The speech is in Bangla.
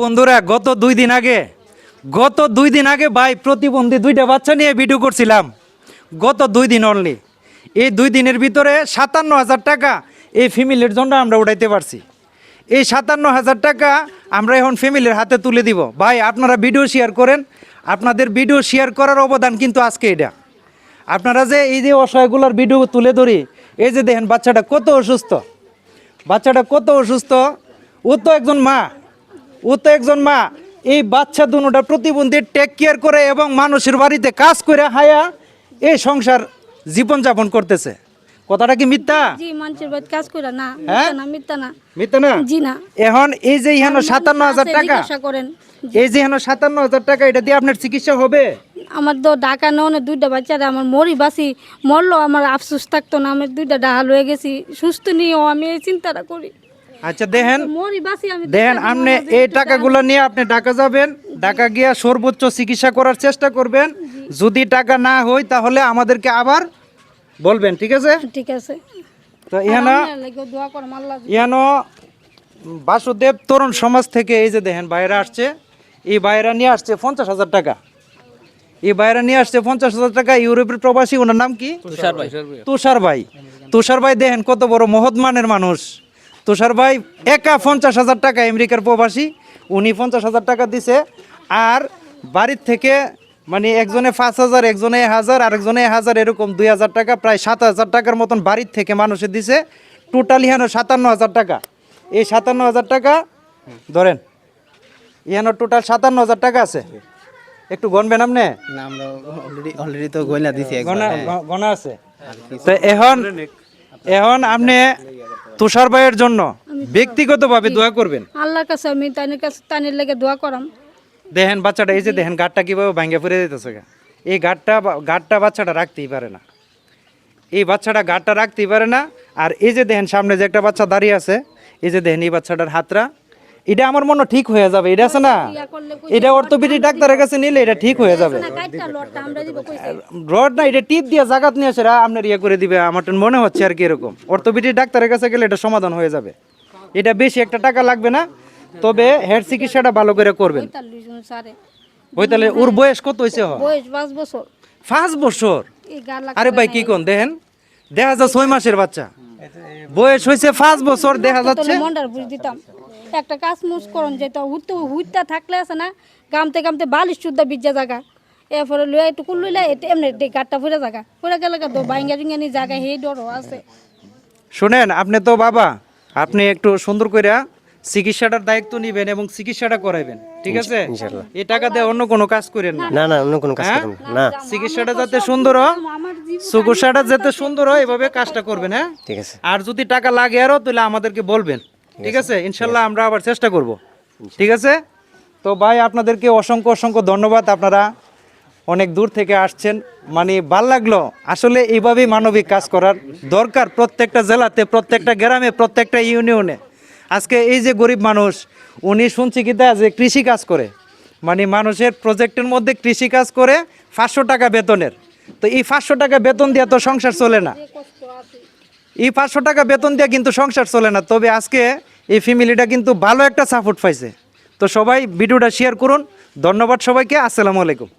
বন্ধুরা গত দুই দিন আগে ভাই প্রতিবন্ধী দুইটা বাচ্চা নিয়ে ভিডিও করছিলাম। গত 2 দিন অনলি, এই 2 দিনের ভিতরে 57,000 টাকা এই ফ্যামিলির জন্য আমরা উঠাইতে পারছি। এই 57,000 টাকা আমরা এখন ফ্যামিলির হাতে তুলে দিব। ভাই আপনারা ভিডিও শেয়ার করেন, আপনাদের ভিডিও শেয়ার করার অবদান কিন্তু আজকে এটা। আপনারা যে এই যে অসহায়গুলোর ভিডিও তুলে ধরি, এই যে দেখেন বাচ্চাটা কত অসুস্থ, ও তো একজন মা, এই বাচ্চা দুটোটা প্রতিবন্ধী টেক কেয়ার করে এবং মানুষের বাড়িতে কাজ করে হায়া এই সংসার জীবনযাপন করতেছে। কথাটা কি মিথ্যা? জি, মানুষের বাড়িতে কাজ করে না, হ্যাঁ? মিথ্যা না। মিথ্যা না? জি না। এখন এই যে এখানে 57,000 টাকা, জিজ্ঞাসা করেন। এই যে এখানে 57,000 টাকা, এটা দিয়ে আপনার চিকিৎসা হবে? আমার তো ঢাকা নেওয়া দুইটা বাচ্চারা আমার মরি বাসি মরলো, আমার আফসোস থাকতো না। আমি দুইটা ডাহাল হয়ে গেছি, সুস্থ নিয়েও আমি এই চিন্তাটা করি। আচ্ছা দেখেন, মরি বাসি আমি আপনি এই টাকাগুলো নিয়ে আপনি ঢাকা যাবেন, ঢাকা গিয়া সর্বোচ্চ চিকিৎসা করার চেষ্টা করবেন। যদি টাকা না হয় তাহলে আমাদেরকে আবার বলবেন, ঠিক আছে? ঠিক আছে। তো ইহানো দোয়া করম আল্লাহ। বাসুদেব তরুণ সমাজ থেকে এই যে দেখেন বাইরে আসছে, এই বাইরা নিয়ে আসছে 50,000 টাকা। এই বাইরা নিয়ে আসছে 50,000 টাকা। ইউরোপের প্রবাসী, ওনার নাম কি? তুষার ভাই দেখেন কত বড় মহৎ মানের মানুষ। তুষার ভাই একা 50,000 টাকা, আমেরিকার প্রবাসী, উনি 50,000 টাকা দিছে। আর বাড়ির থেকে মানে একজনে 5,000, একজনে 1,000, আরেকজনে 1,000, এরকম 2,000 টাকা, প্রায় 7,000 টাকার মতন বাড়ির থেকে মানুষে দিছে। টোটালি হেন 57,000 টাকা। এই 57,000 টাকা ধরেন, ইহানো টোটাল 57,000 টাকা আছে। একটু গণবেন আপনি? না, আমরা অলরেডি তো গয়না দিছি একবার। গণা আছে। তো এখন আপনি তুষার ভাইয়ের জন্য ব্যক্তিগতভাবে দোয়া করবেন। আল্লাহর কাছে আমি তানের লেগে দোয়া করাম। দেখেন বাচ্চাটা, এই যে দেখেন গাঁটটা কিভাবে ভাঙ্গা ফিরে দিতেছে। এই গাঁটটা বাচ্চাটা রাখতেই পারে না, এই বাচ্চাটা গাঁটটা রাখতেই পারে না। আর এই যে দেখেন সামনে যে একটা বাচ্চা দাঁড়িয়ে আছে, এই যে দেখেন এই বাচ্চাটার হাতটা, এটা আমার মনে ঠিক হয়ে যাবে। এটা আছে না, এটা অর্থোপেডিক ডাক্তারের কাছে নিলে এটা ঠিক হয়ে যাবে। রড না, এটা টিপ দিয়ে জাগাত নিয়ে আসে আপনার ইয়ে করে দিবে, আমার মনে হচ্ছে আর কি। এরকম অর্থোপেডিক ডাক্তারের কাছে গেলে এটা সমাধান হয়ে যাবে। এটা বেশি একটা টাকা লাগবে না, তবে হেড চিকিৎসাটা ভালো করে করবেন। ওই তাহলে ওর বয়স কত হয়েছে? 5 বছর। 5 বছর? আরে ভাই কি কোন, দেখেন দেখা যাচ্ছে 6 মাসের বাচ্চা, বয়স হয়েছে 5 বছর দেখা যাচ্ছে। মন্ডার বুঝ দিতাম একটা কাজ মুজ করন যেত, হুইতা থাকলে আছে না, গামতে বালিশ চুদ্দা বিজ্জা জায়গা, এরপরে লইয়া একটু লইলে এমনি গাটটা ফুরে জায়গা ফুরে গেলে তো বাইঙ্গা টিঙ্গানি জায়গা সেই ডরও আছে। শুনেন, আপনি তো বাবা, আপনি একটু সুন্দর করে চিকিৎসাটার দায়িত্ব নিবেন এবং চিকিৎসাটা করাইবেন, ঠিক আছে? এই টাকা দিয়ে অন্য কোনো কাজ করেন না। না, অন্য কোনো কাজ করব না। চিকিৎসাটা যাতে সুন্দর হয়, চিকিৎসাটা যাতে সুন্দর হয়, এভাবে কাজটা করবেন, হ্যাঁ? ঠিক আছে। আর যদি টাকা লাগে আরো, তাহলে আমাদেরকে বলবেন, ঠিক আছে? ইনশাল্লাহ আমরা আবার চেষ্টা করব, ঠিক আছে? তো ভাই আপনাদেরকে অসংখ্য ধন্যবাদ। আপনারা অনেক দূর থেকে আসছেন, মানে ভাল লাগলো। আসলে এইভাবেই মানবিক কাজ করার দরকার প্রত্যেকটা জেলাতে, প্রত্যেকটা গ্রামে, প্রত্যেকটা ইউনিয়নে। আজকে এই যে গরিব মানুষ, উনি শুনছি কি যে কৃষি কাজ করে, মানে মানুষের প্রজেক্টের মধ্যে কৃষি কাজ করে 500 টাকা বেতনের। তো এই 500 টাকা বেতন দিয়ে তো সংসার চলে না, এই 500 টাকা বেতন দিয়ে কিন্তু সংসার চলে না। তবে আজকে এই ফ্যামিলিটা কিন্তু ভালো একটা সাপোর্ট পাইছে। তো সবাই ভিডিওটা শেয়ার করুন। ধন্যবাদ সবাইকে। আসসালামু আলাইকুম।